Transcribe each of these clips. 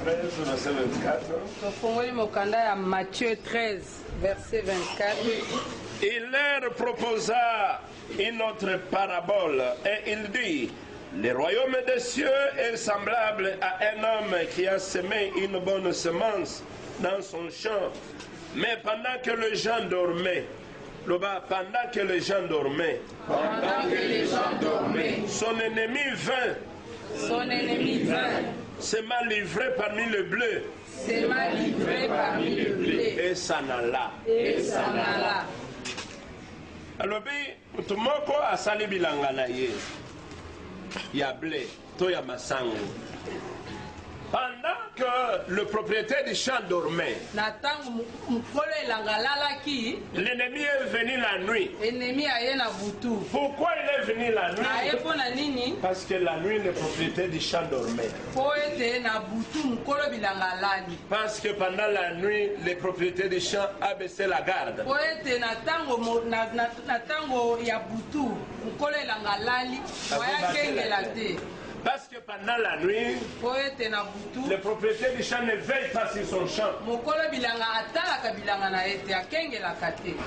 13, verset 24. tofungoli mokanda ya Matthieu 13 verset 24. Il leur proposa une autre parabole et il dit: le royaume des cieux est semblable à un homme qui a semé une bonne semence dans son champ. Mais pendant que les gens dormaient, pendant que les gens dormaient, son ennemi vint, se m'a livré parmi le bleu, et s'en alla. Alobi mutumoko asali bilanga na ye ya blé to ya masango. Pendant que le propriétaire du champ dormait, l'ennemi est venu la nuit. Pourquoi il est venu la nuit? Parce que la nuit, le propriétaire du champ dormait. Parce que pendant la nuit, le propriétaire du champ a baissé la garde. Parce que pendant la nuit, le propriétaire du champ ne veille pas sur son champ.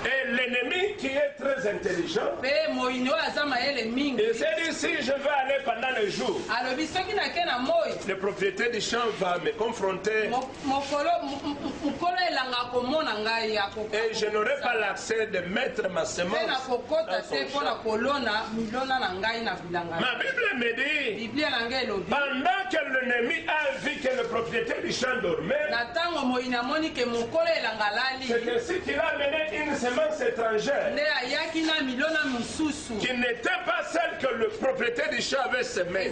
Et l'ennemi qui est très intelligent, il s'est dit: si je vais aller pendant le jour, le propriétaire du champ va me confronter et je n'aurai pas l'accès de mettre ma semence dans son champ. Ma Bible me dit: pendant que l'ennemi a vu que le propriétaire du champ dormait, c'est ainsi qu'il a amené une semence étrangère qui n'était pas celle que le propriétaire du champ avait semée.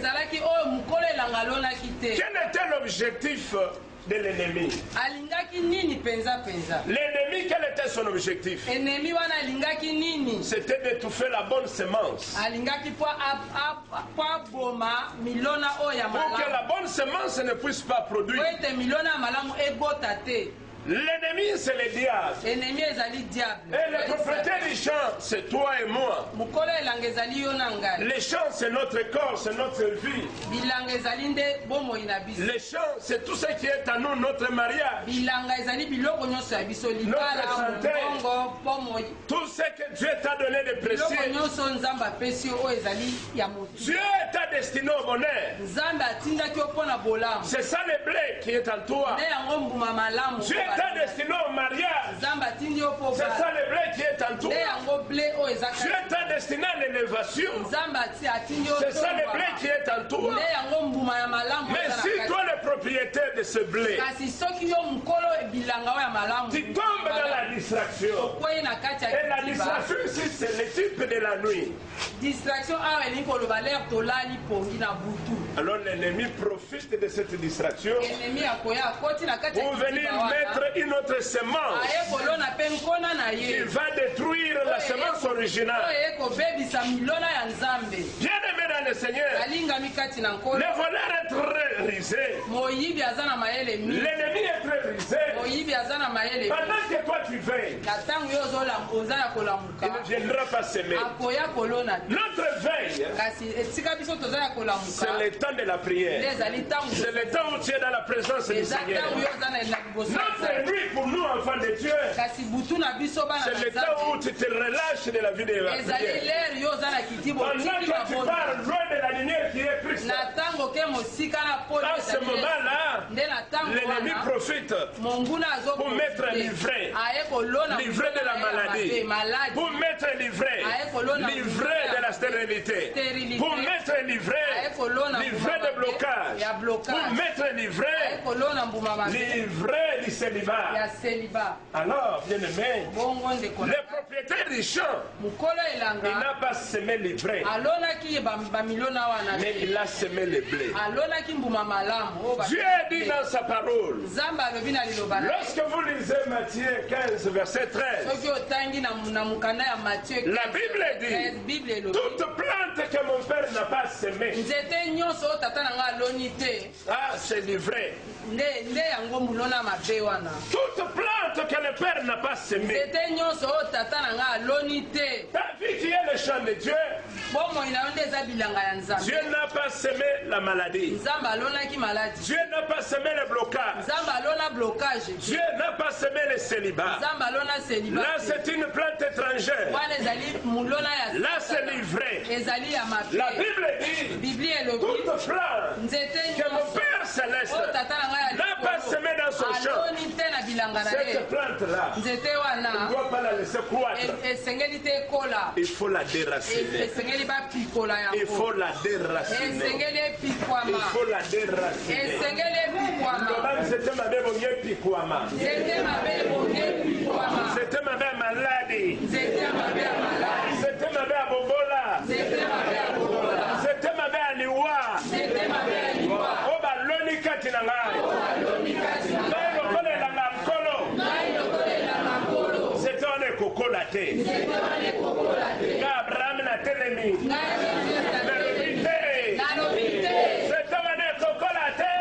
Quel était l'objectif de l'ennemi? L'ennemi, quel était son objectif? C'était d'étouffer la bonne semence. Pour que la bonne semence ne puisse pas produire. L'ennemi, c'est le diable. Et le propriétaire du champ, c'est toi et moi. Les champs, c'est notre corps, c'est notre vie. Les champs, c'est tout ce qui est à nous, notre mariage, notre santé, tout ce que Dieu t'a donné de précieux. Dieu t'a destiné au bonheur. C'est ça le blé qui est en toi. Dieu t'a destiné au mariage. C'est ça le blé qui est en toi. Dieu t'a destiné à l'élévation. C'est ça le blé qui est en toi. Mais si toi le propriétaire de ce blé, tu tombes dans la distraction. Et la distraction ici, c'est le type de la nuit. Alors l'ennemi profite de cette distraction pour venir mettre une autre semence qui va détruire la semence originale. Bien aimé dans le Seigneur, le voleur est très rusé. L'ennemi est très rusé. Pendant que toi tu veilles, il ne viendra pas s'aimer. Notre veille, c'est le temps de la prière. C'est le temps où tu es dans la présence du Seigneur. Notre nuit pour nous, enfants de Dieu, c'est le temps où tu te relâches de la vie de la prière. Pendant que tu pars loin de la lumière qui est Christ, à ce moment-là, l'ennemi profite pour mettre livré de la maladie, pour mettre livré de la stérilité, pour mettre livré de blocage, pour mettre livré du célibat. Alors, bien aimé, le propriétaire du champ, il n'a pas semé livré, mais il a semé le blé. Dieu dit dans sa parole, lorsque vous lisez Matthieu 15, verset 13, la Bible dit: toute plante que mon père n'a pas semée, ah, c'est livré. Toute plante que le père n'a pas semée, ta vie qui est le champ de Dieu, Dieu n'a pas semé la maladie. Dieu n'a pas semé le blocage. Dieu n'a pas semé le célibat. Là, c'est une plante étrangère. Là, c'est livré. La Bible dit toute plante que mon Père Céleste n'a pas semé dans son champ. Cette plante-là, on ne doit pas la laisser croître. Il faut la déraciner. Il faut la déraciner. Il faut la déraciner. C'était ma belle piquama. C'était ma belle maladie. C'était ma belle bobola. C'était ma belle aliwa. Oba loni katina ngai. C'était un écocolaté. Abraham n'a télémi. C'était un écocolaté.